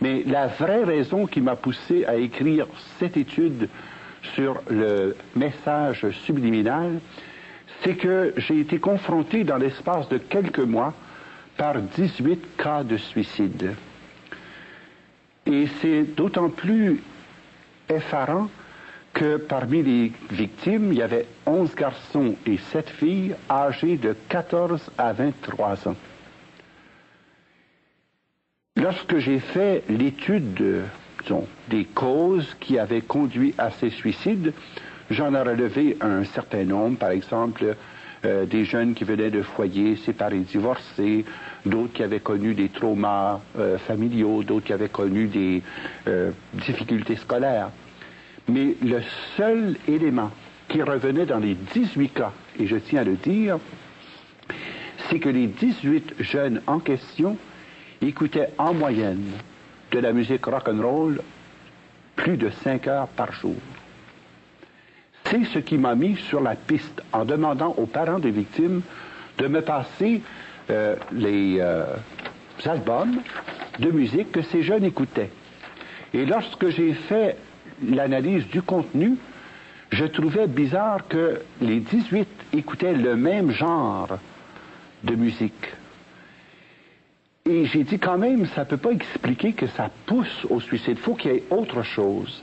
Mais la vraie raison qui m'a poussé à écrire cette étude sur le message subliminal, c'est que j'ai été confronté dans l'espace de quelques mois par 18 cas de suicide. Et c'est d'autant plus effarant que parmi les victimes, il y avait 11 garçons et 7 filles âgés de 14 à 23 ans. Lorsque j'ai fait l'étude des causes qui avaient conduit à ces suicides, j'en ai relevé un certain nombre, par exemple des jeunes qui venaient de foyers séparés, divorcés, d'autres qui avaient connu des traumas familiaux, d'autres qui avaient connu des difficultés scolaires. Mais le seul élément qui revenait dans les 18 cas, et je tiens à le dire, c'est que les 18 jeunes en question écoutaient en moyenne de la musique rock'n'roll plus de 5 heures par jour. C'est ce qui m'a mis sur la piste en demandant aux parents des victimes de me passer les albums de musique que ces jeunes écoutaient. Et lorsque j'ai fait l'analyse du contenu, je trouvais bizarre que les 18 écoutaient le même genre de musique. Et j'ai dit quand même, ça ne peut pas expliquer que ça pousse au suicide. Il faut qu'il y ait autre chose.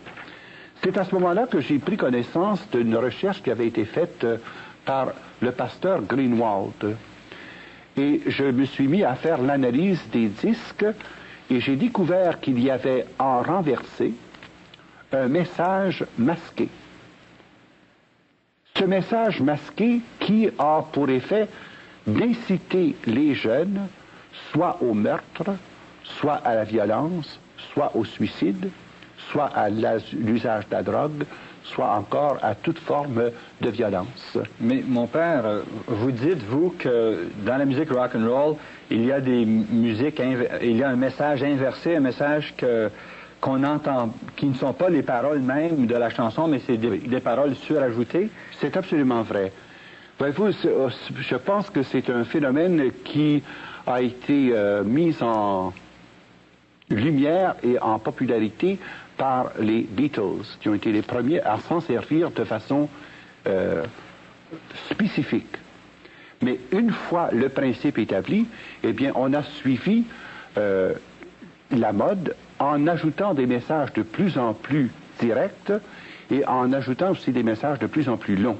C'est à ce moment-là que j'ai pris connaissance d'une recherche qui avait été faite par le pasteur Greenwald. Et je me suis mis à faire l'analyse des disques et j'ai découvert qu'il y avait en renversé un message masqué. Ce message masqué qui a pour effet d'inciter les jeunes soit au meurtre, soit à la violence, soit au suicide, soit à l'usage de la drogue, soit encore à toute forme de violence. Mais mon père, vous dites, vous, que dans la musique rock and roll, il y a des musiques, il y a un message inversé, un message qu'on entend, qui ne sont pas les paroles mêmes de la chanson, mais c'est des paroles surajoutées. C'est absolument vrai. Voyez-vous, je pense que c'est un phénomène qui a été mis en lumière et en popularité par les Beatles, qui ont été les premiers à s'en servir de façon spécifique. Mais une fois le principe établi, eh bien, on a suivi la mode en ajoutant des messages de plus en plus directs et en ajoutant aussi des messages de plus en plus longs.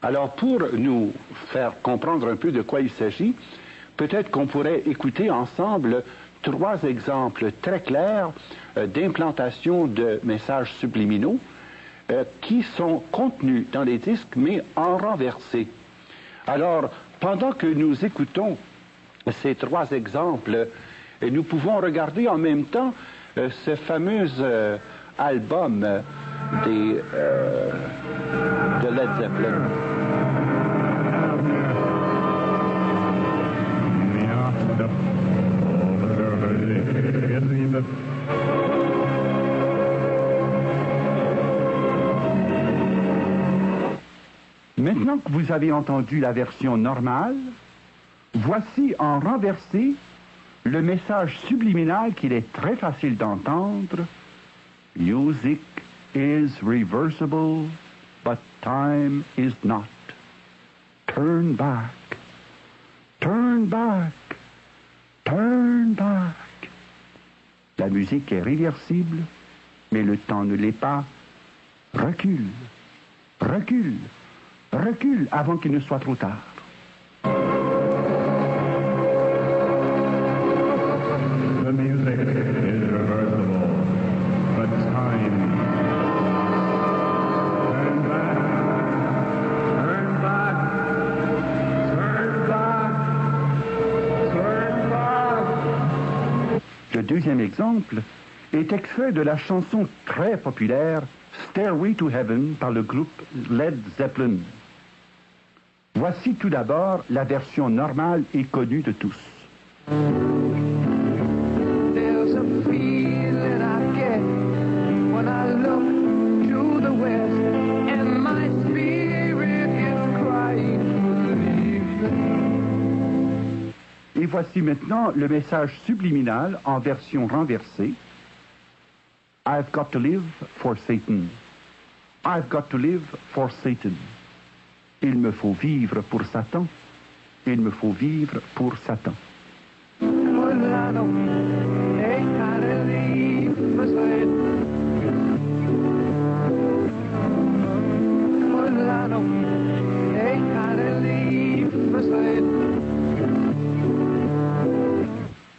Alors, pour nous faire comprendre un peu de quoi il s'agit, peut-être qu'on pourrait écouter ensemble 3 exemples très clairs d'implantation de messages subliminaux qui sont contenus dans les disques, mais en renversé. Alors, pendant que nous écoutons ces 3 exemples, nous pouvons regarder en même temps ce fameux album de Led Zeppelin. Maintenant que vous avez entendu la version normale, voici en renversé le message subliminal qu'il est très facile d'entendre. Music is reversible, but time is not. Turn back, turn back, turn back. La musique est réversible, mais le temps ne l'est pas. Recule, recule, recule avant qu'il ne soit trop tard. The music is reversible, but time. Turn back, turn back, turn back, turn back. Le deuxième exemple est extrait de la chanson très populaire Stairway to Heaven par le groupe Led Zeppelin. Voici tout d'abord la version normale et connue de tous. There's a feeling I get when I look to the west and my spirit is crying for the evening. Et voici maintenant le message subliminal en version renversée. I've got to live for Satan. I've got to live for Satan. Il me faut vivre pour Satan. Il me faut vivre pour Satan.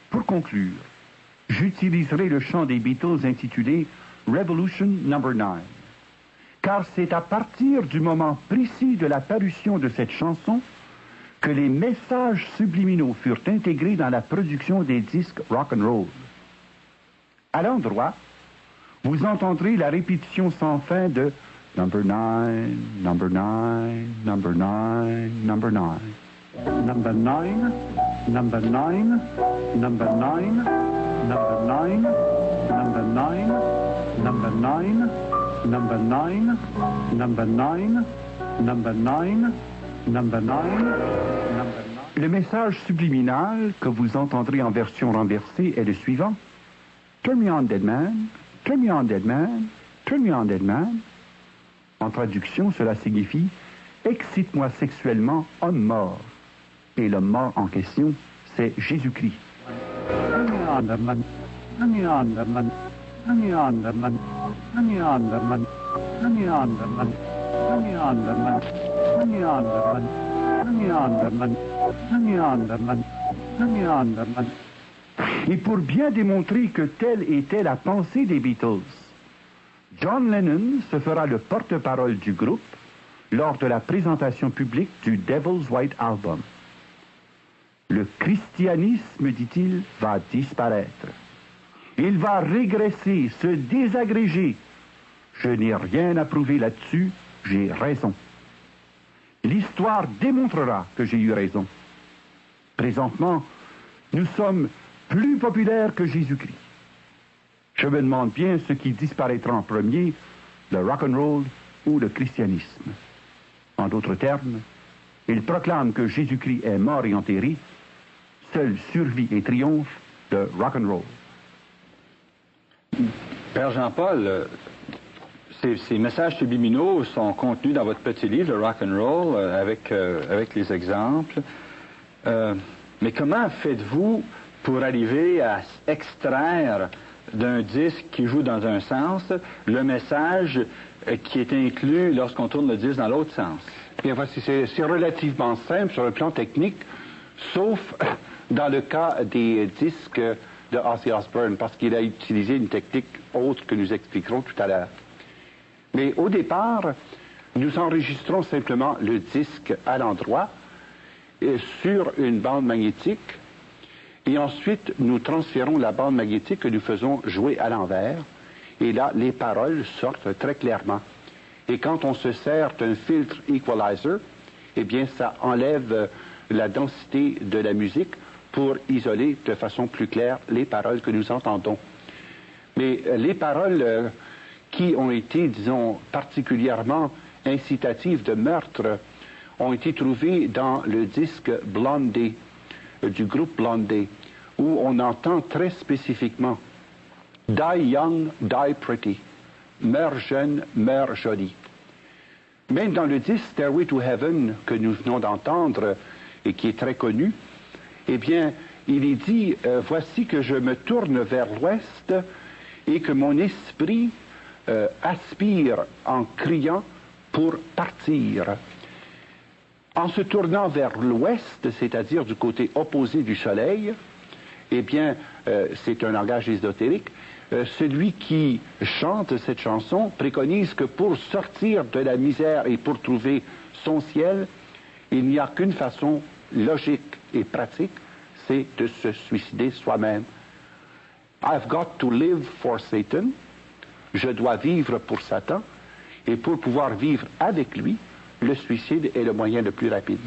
Pour conclure, j'utiliserai le chant des Beatles intitulé Revolution No. 9, car c'est à partir du moment précis de la parution de cette chanson que les messages subliminaux furent intégrés dans la production des disques rock and roll. À l'endroit, vous entendrez la répétition sans fin de Number 9, Number 9, Number 9, Number 9. Number 9, Number 9, Number 9, Number 9, Number 9, Number 9, Number 9, Number 9, Number 9, Number 9. Le message subliminal que vous entendrez en version renversée est le suivant. Turn me on, dead man. Turn me on, dead man. Turn me on, dead man. En traduction, cela signifie « Excite-moi sexuellement, homme mort ». Et l'homme mort en question, c'est Jésus-Christ. Turn me on, dead man. Turn me on, dead man. Turn me on, dead man. Turn me on, dead man. Turn me on, dead man. Turn me on, dead man. Turn me on, dead man. Turn me on, dead man. Turn me on, dead man. Turn me on, dead man. Et pour bien démontrer que telle était la pensée des Beatles, John Lennon se fera le porte-parole du groupe lors de la présentation publique du Devil's White Album. Le christianisme, dit-il, va disparaître. Il va régresser, se désagréger. Je n'ai rien à prouver là-dessus, j'ai raison. L'histoire démontrera que j'ai eu raison. Présentement, nous sommes plus populaires que Jésus-Christ. Je me demande bien ce qui disparaîtra en premier, le rock'n'roll ou le christianisme. En d'autres termes, il proclame que Jésus-Christ est mort et enterré, seule survie et triomphe de rock'n'roll. Père Jean-Paul, ces messages subliminaux sont contenus dans votre petit livre, le rock'n'roll, avec les exemples. Mais comment faites-vous pour arriver à extraire d'un disque qui joue dans un sens le message qui est inclus lorsqu'on tourne le disque dans l'autre sens? Bien, voici, c'est relativement simple sur le plan technique, sauf dans le cas des disques de Ozzy Osbourne, parce qu'il a utilisé une technique autre que nous expliquerons tout à l'heure. Mais au départ, nous enregistrons simplement le disque à l'endroit sur une bande magnétique, et ensuite nous transférons la bande magnétique que nous faisons jouer à l'envers, et là les paroles sortent très clairement. Et quand on se sert d'un filtre equalizer, eh bien ça enlève la densité de la musique pour isoler de façon plus claire les paroles que nous entendons. Mais les paroles qui ont été, disons, particulièrement incitatives de meurtre ont été trouvées dans le disque Blondie, du groupe Blondie, où on entend très spécifiquement « Die young, die pretty »,« Meurs jeune, meurs jolie ». Même dans le disque Stairway to Heaven que nous venons d'entendre et qui est très connu, eh bien, il est dit « Voici que je me tourne vers l'ouest et que mon esprit aspire en criant pour partir ». En se tournant vers l'ouest, c'est-à-dire du côté opposé du soleil, eh bien, c'est un langage ésotérique, celui qui chante cette chanson préconise que pour sortir de la misère et pour trouver son ciel, il n'y a qu'une façon logique et pratique, c'est de se suicider soi-même. I've got to live for Satan. Je dois vivre pour Satan. Et pour pouvoir vivre avec lui, le suicide est le moyen le plus rapide.